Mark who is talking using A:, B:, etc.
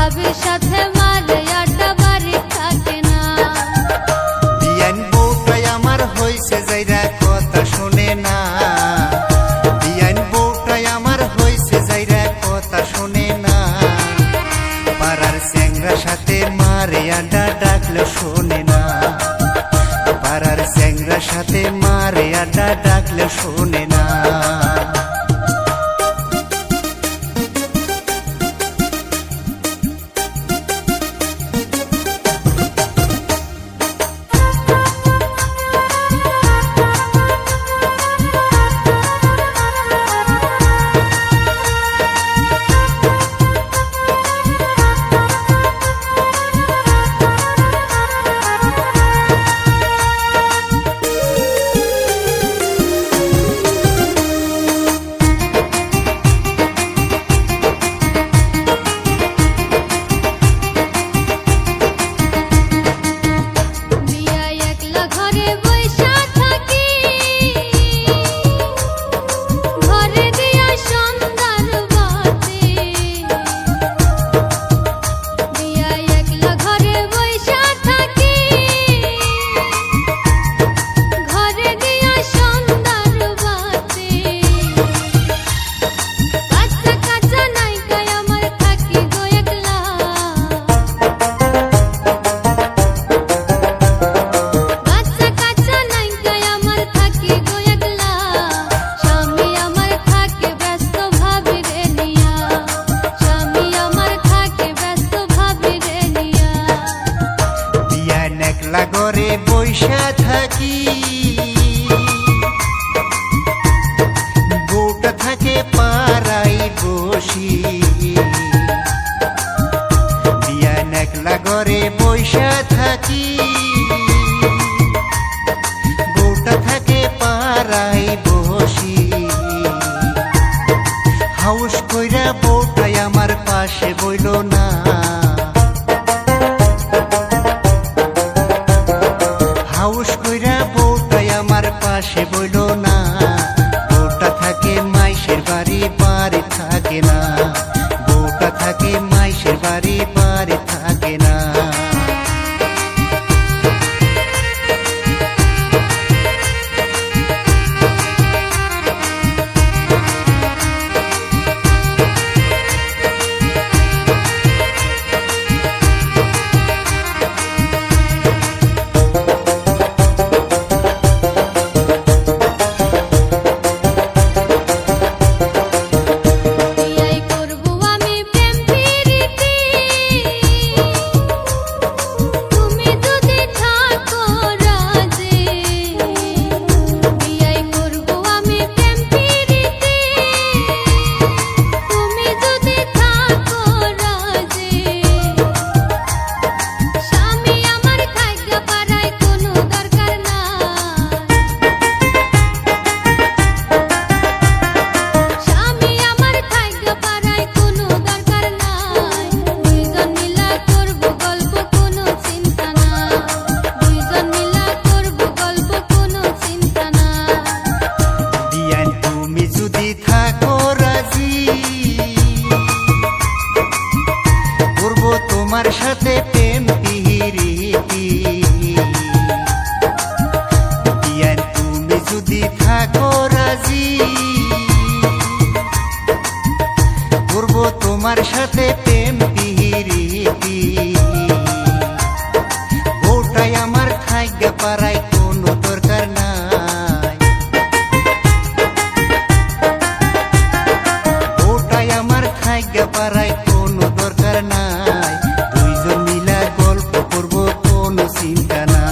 A: ভাবির সাথে মারে আড্ডা বাড়ি থাকে না।
B: বিয়ান বউটাই আমার হইছে যাইরা কথা শুনে না। বিয়ান বউটাই আমার হইছে যাইরা কথা শুনে না। পাড়ার চ্যাংড়ার সাথে মারে আড্ডা ডাকলেও শোনে না। পাড়ার চ্যাংড়ার সাথে মারে আড্ডা ডাকলেও শোনে না। ঘরে বইসা থাকি বউটা থাকে পাড়াই বসি। বিয়ান একলা ঘরে বইসা থাকি বউটা থাকে পাড়াই বসি। হাউস কইরা বউটাই আমার পাশে বইল না। হাউস কইরা বউটাই আমার পাশে বইল না। বউটা থাকে মাইশের বাড়ি বাড়ি থাকে না। বউটা থাকে মাইশের বাড়ি বাড়ি থাকে না। তোমার সাথে প্রেম পিরিতি বিয়ান তুমি যদি থাকো রাজি করব তোমার সাথে প্রেম পিরিতি। ওটাই আমার থাইগা পারাই কোনো দরকার নাই। ওটাই আমার থাইগা পারাই কোনো দরকার নাই। দুইজন মিলা গল্প করব কোনো চিন্তা নাই।